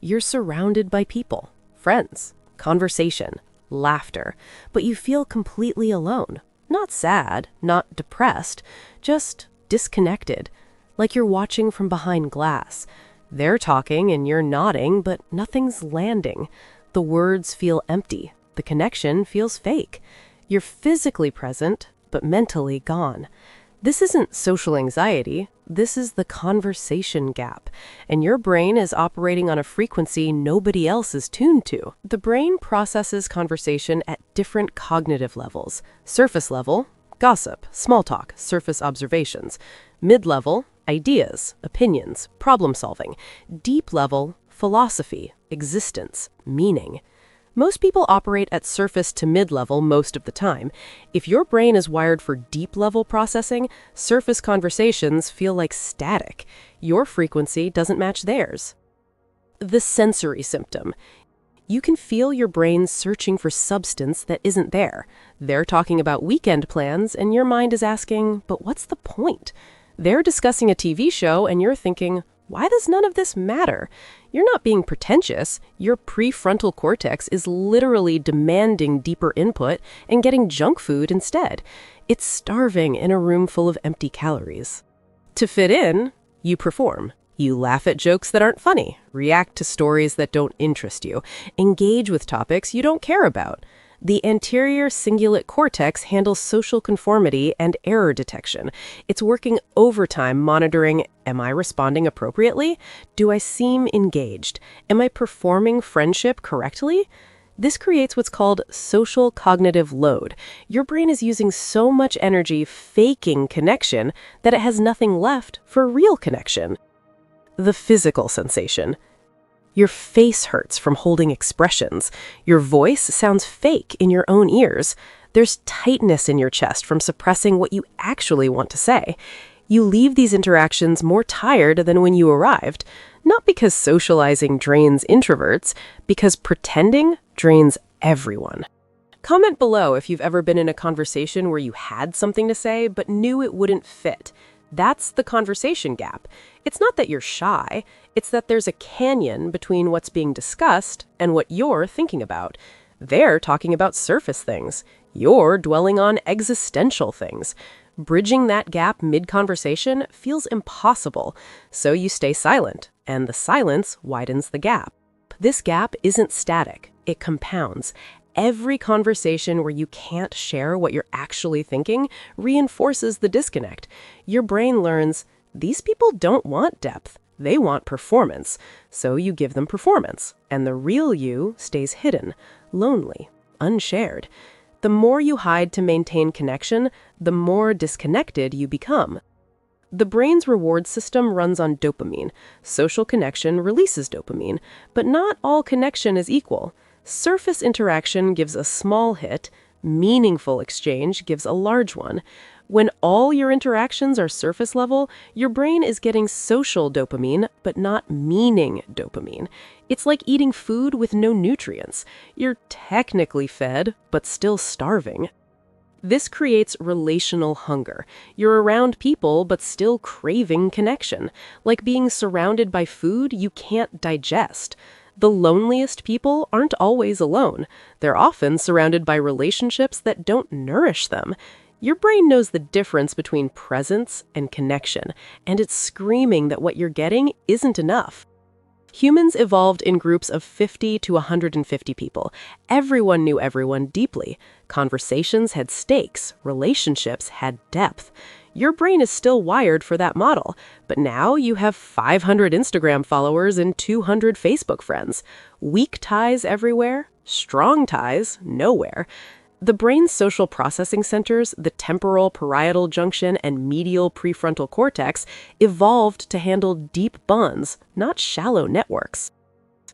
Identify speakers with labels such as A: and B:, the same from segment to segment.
A: You're surrounded by people, friends, conversation, laughter, but you feel completely alone. Not sad, not depressed, just disconnected, like you're watching from behind glass. They're talking and you're nodding, but nothing's landing. The words feel empty. The connection feels fake. You're physically present, but mentally gone. This isn't social anxiety. This is the conversation gap, and your brain is operating on a frequency nobody else is tuned to. The brain processes conversation at different cognitive levels. Surface level, gossip, small talk, surface observations. Mid-level, ideas, opinions, problem solving. Deep level, philosophy, existence, meaning. Most people operate at surface to mid-level most of the time. If your brain is wired for deep-level processing, surface conversations feel like static. Your frequency doesn't match theirs. The sensory symptom. You can feel your brain searching for substance that isn't there. They're talking about weekend plans, and your mind is asking, but what's the point? They're discussing a TV show, and you're thinking, why does none of this matter? You're not being pretentious. Your prefrontal cortex is literally demanding deeper input and getting junk food instead. It's starving in a room full of empty calories. To fit in, you perform. You laugh at jokes that aren't funny, react to stories that don't interest you, engage with topics you don't care about. The anterior cingulate cortex handles social conformity and error detection. It's working overtime monitoring, am I responding appropriately? Do I seem engaged? Am I performing friendship correctly? This creates what's called social cognitive load. Your brain is using so much energy faking connection that it has nothing left for real connection. The physical sensation. Your face hurts from holding expressions. Your voice sounds fake in your own ears. There's tightness in your chest from suppressing what you actually want to say. You leave these interactions more tired than when you arrived, not because socializing drains introverts, because pretending drains everyone. Comment below if you've ever been in a conversation where you had something to say but knew it wouldn't fit. That's the conversation gap. It's not that you're shy, it's that there's a canyon between what's being discussed and what you're thinking about. They're talking about surface things. You're dwelling on existential things. Bridging that gap mid-conversation feels impossible, so you stay silent, and the silence widens the gap. This gap isn't static, it compounds. Every conversation where you can't share what you're actually thinking reinforces the disconnect. Your brain learns, these people don't want depth, they want performance. So you give them performance, and the real you stays hidden, lonely, unshared. The more you hide to maintain connection, the more disconnected you become. The brain's reward system runs on dopamine. Social connection releases dopamine, but not all connection is equal. Surface interaction gives a small hit, meaningful exchange gives a large one. When all your interactions are surface level, your brain is getting social dopamine, but not meaning dopamine. It's like eating food with no nutrients. You're technically fed, but still starving. This creates relational hunger. You're around people, but still craving connection, like being surrounded by food you can't digest. The loneliest people aren't always alone. They're often surrounded by relationships that don't nourish them. Your brain knows the difference between presence and connection, and it's screaming that what you're getting isn't enough. Humans evolved in groups of 50 to 150 people. Everyone knew everyone deeply. Conversations had stakes. Relationships had depth. Your brain is still wired for that model, but now you have 500 Instagram followers and 200 Facebook friends. Weak ties everywhere, strong ties nowhere. The brain's social processing centers, the temporal parietal junction and medial prefrontal cortex, evolved to handle deep bonds, not shallow networks.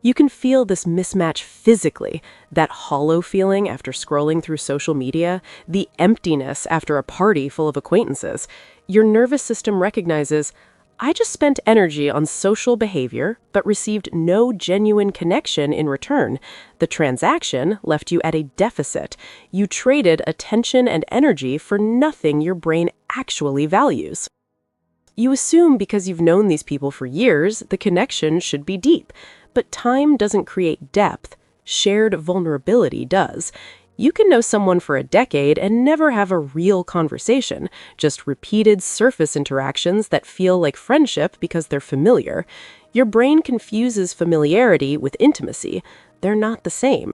A: You can feel this mismatch physically, that hollow feeling after scrolling through social media, the emptiness after a party full of acquaintances. Your nervous system recognizes, I just spent energy on social behavior, but received no genuine connection in return. The transaction left you at a deficit. You traded attention and energy for nothing your brain actually values. You assume because you've known these people for years, the connection should be deep. But time doesn't create depth. Shared vulnerability does. You can know someone for a decade and never have a real conversation, just repeated surface interactions that feel like friendship because they're familiar. Your brain confuses familiarity with intimacy. They're not the same.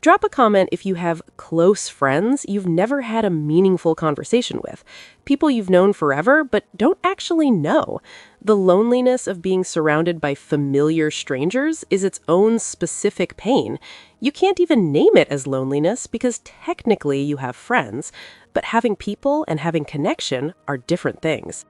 A: Drop a comment if you have close friends you've never had a meaningful conversation with. People you've known forever but don't actually know. The loneliness of being surrounded by familiar strangers is its own specific pain. You can't even name it as loneliness because technically you have friends, but having people and having connection are different things.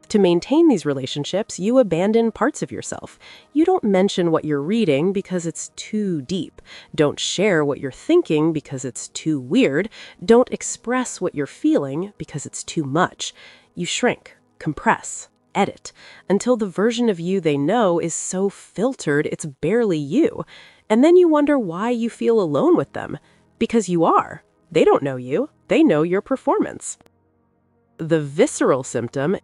A: To maintain these relationships, you abandon parts of yourself. You don't mention what you're reading because it's too deep. Don't share what you're thinking because it's too weird. Don't express what you're feeling because it's too much. You shrink, compress, edit, until the version of you they know is so filtered it's barely you. And then you wonder why you feel alone with them. Because you are. They don't know you. They know your performance. The visceral symptom: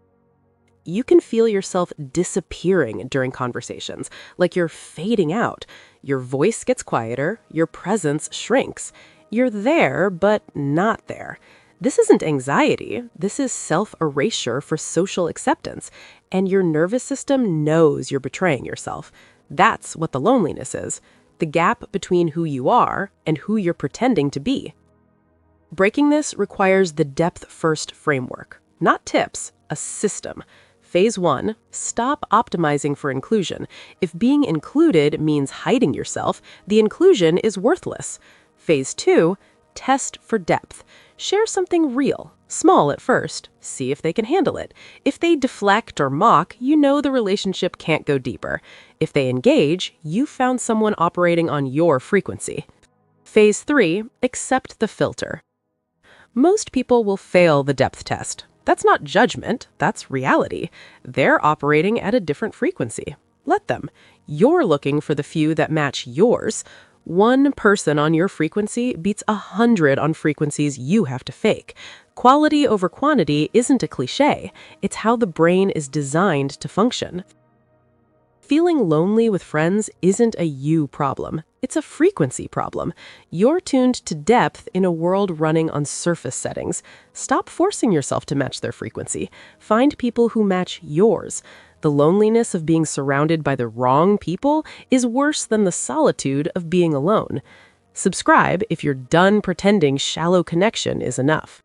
A: you can feel yourself disappearing during conversations, like you're fading out. Your voice gets quieter, your presence shrinks. You're there, but not there. This isn't anxiety, this is self-erasure for social acceptance, and your nervous system knows you're betraying yourself. That's what the loneliness is, the gap between who you are and who you're pretending to be. Breaking this requires the depth-first framework, not tips, a system. Phase 1, stop optimizing for inclusion. If being included means hiding yourself, the inclusion is worthless. Phase 2, test for depth. Share something real, small at first. See if they can handle it. If they deflect or mock, you know the relationship can't go deeper. If they engage, you found someone operating on your frequency. Phase 3, accept the filter. Most people will fail the depth test. That's not judgment, that's reality. They're operating at a different frequency. Let them. You're looking for the few that match yours. One person on your frequency beats 100 on frequencies you have to fake. Quality over quantity isn't a cliche. It's how the brain is designed to function. Feeling lonely with friends isn't a you problem. It's a frequency problem. You're tuned to depth in a world running on surface settings. Stop forcing yourself to match their frequency. Find people who match yours. The loneliness of being surrounded by the wrong people is worse than the solitude of being alone. Subscribe if you're done pretending shallow connection is enough.